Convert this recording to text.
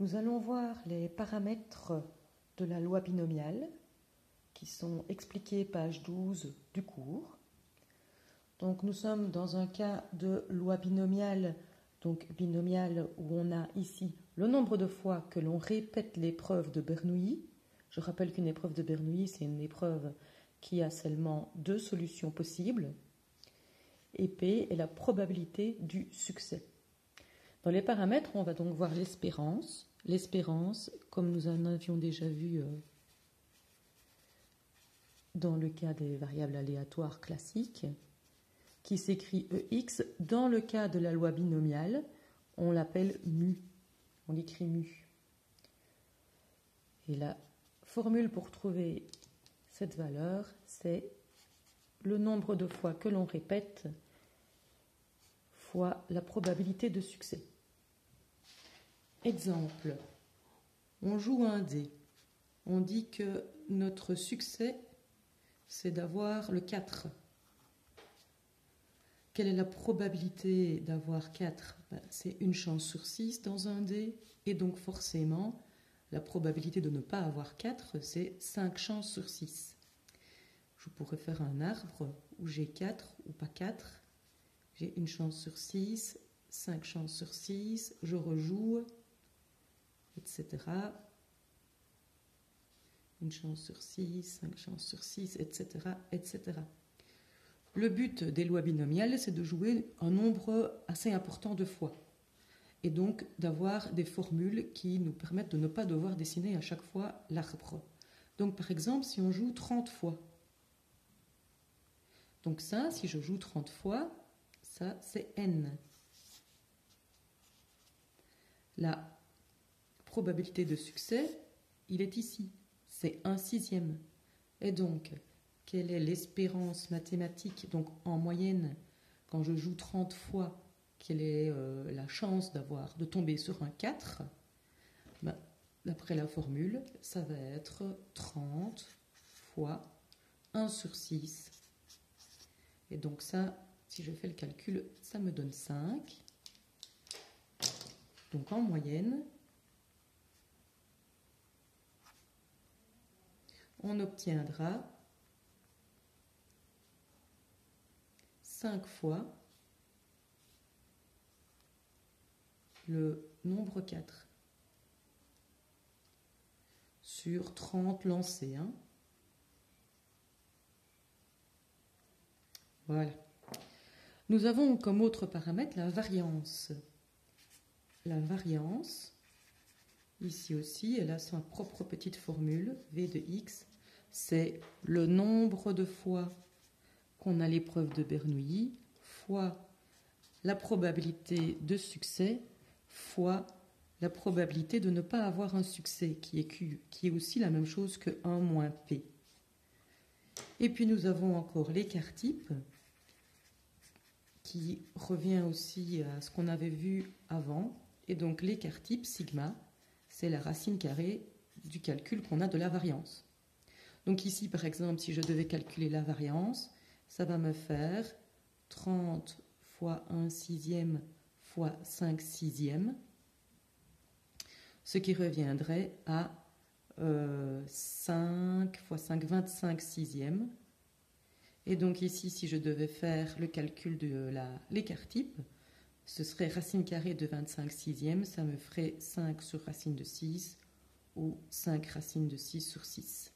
Nous allons voir les paramètres de la loi binomiale qui sont expliqués page 12 du cours. Donc nous sommes dans un cas de loi binomiale, donc binomiale où on a ici le nombre de fois que l'on répète l'épreuve de Bernoulli. Je rappelle qu'une épreuve de Bernoulli, c'est une épreuve qui a seulement 2 solutions possibles. Et P est la probabilité du succès. Dans les paramètres, on va donc voir l'espérance. L'espérance, comme nous en avions déjà vu dans le cas des variables aléatoires classiques, qui s'écrit EX. Dans le cas de la loi binomiale, on l'appelle mu. On l'écrit mu. Et la formule pour trouver cette valeur, c'est le nombre de fois que l'on répète fois la probabilité de succès. Exemple, on joue un dé. On dit que notre succès, c'est d'avoir le 4. Quelle est la probabilité d'avoir 4 ? C'est une chance sur 6 dans un dé, et donc forcément, la probabilité de ne pas avoir 4, c'est 5 chances sur 6. Je pourrais faire un arbre où j'ai 4 ou pas 4. J'ai une chance sur 6, 5 chances sur 6, je rejoue, etc. Une chance sur 6, 5 chances sur 6, etc., etc. Le but des lois binomiales, c'est de jouer un nombre assez important de fois. Et donc d'avoir des formules qui nous permettent de ne pas devoir dessiner à chaque fois l'arbre. Donc par exemple, si on joue 30 fois. Donc ça, si je joue 30 fois, ça c'est n. La probabilité de succès, il est ici. C'est 1/6. Et donc, quelle est l'espérance mathématique? Donc en moyenne, quand je joue 30 fois, quelle est la chance de tomber sur un 4? D'après la formule, ça va être 30 fois 1 sur 6. Et donc ça, si je fais le calcul, ça me donne 5. Donc en moyenne, on obtiendra 5 fois le nombre 4 sur 30 lancés. Voilà. Nous avons comme autre paramètre la variance. La variance, ici aussi, elle a sa propre petite formule, V de x, c'est le nombre de fois qu'on a l'épreuve de Bernoulli fois la probabilité de succès fois la probabilité de ne pas avoir un succès, qui est Q, qui est aussi la même chose que 1 moins P. Et puis nous avons encore l'écart type, qui revient aussi à ce qu'on avait vu avant. Et donc l'écart type, sigma, c'est la racine carrée du calcul qu'on a de la variance. Donc ici, par exemple, si je devais calculer la variance, ça va me faire 30 fois 1/6 fois 5/6, ce qui reviendrait à 5 fois 5, 25/6. Et donc ici, si je devais faire le calcul de l'écart type, ce serait racine carrée de 25/6, ça me ferait 5 sur racine de 6 ou 5 racines de 6 sur 6.